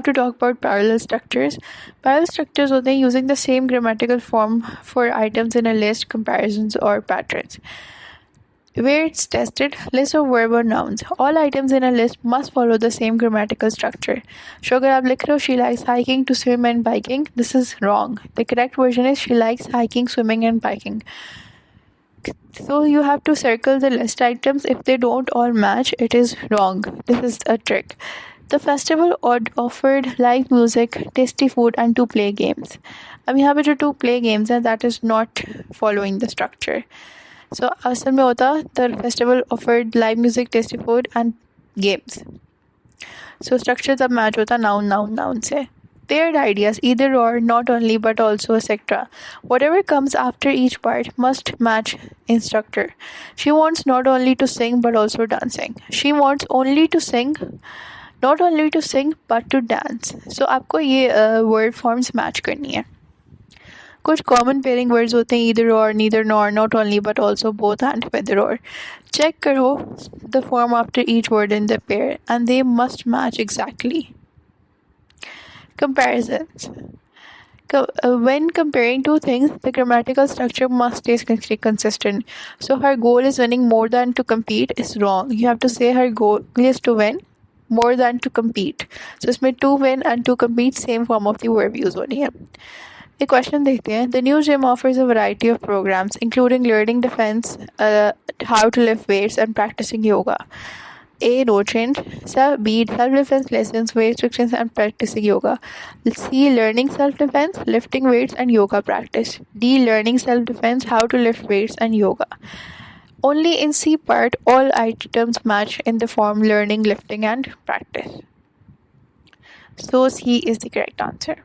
To talk about parallel structures. Parallel structures होते हैं using the same grammatical form for items in a list, comparisons or patterns. Where it's tested, list of verb or nouns. All items in a list must follow the same grammatical structure. So अगर आप लिख रहे हो she likes hiking to swim and biking, this is wrong. The correct version is she likes hiking, swimming and biking. So you have to circle the list items. If they don't all match, it is wrong. This is a trick. The festival offered live music, tasty food and 2 play games. अब यहाँ पे जो 2 play games हैं, that is not following the structure. So असल में होता the festival offered live music, tasty food and games. So structure तब match होता noun से. Paired ideas, either or, not only but also, etc. Whatever comes after each part must match instructor. She wants not only to sing but also dancing. She wants only to sing, not only to sing but to dance. So आपको ये word forms match करनी है. कुछ common pairing words होते हैं either or, neither nor, not only but also, both and whether or. Check करो the form after each word in the pair and they must match exactly. Comparisons. When comparing two things, the grammatical structure must stay consistent. So her goal is winning more than to compete is wrong. You have to say her goal is to win more than to compete. So इसमें to win and to compete same form of the verb use होनी है. एक question देखते हैं. The new gym offers a variety of programs including learning defense, how to lift weights and practicing yoga. A. No change. B. Self-defense lessons, weight restrictions and practicing yoga. C. Learning self-defense, lifting weights and yoga practice. D. Learning self-defense, how to lift weights and yoga. Only in C part, all items match in the form learning, lifting and practice. So C is the correct answer.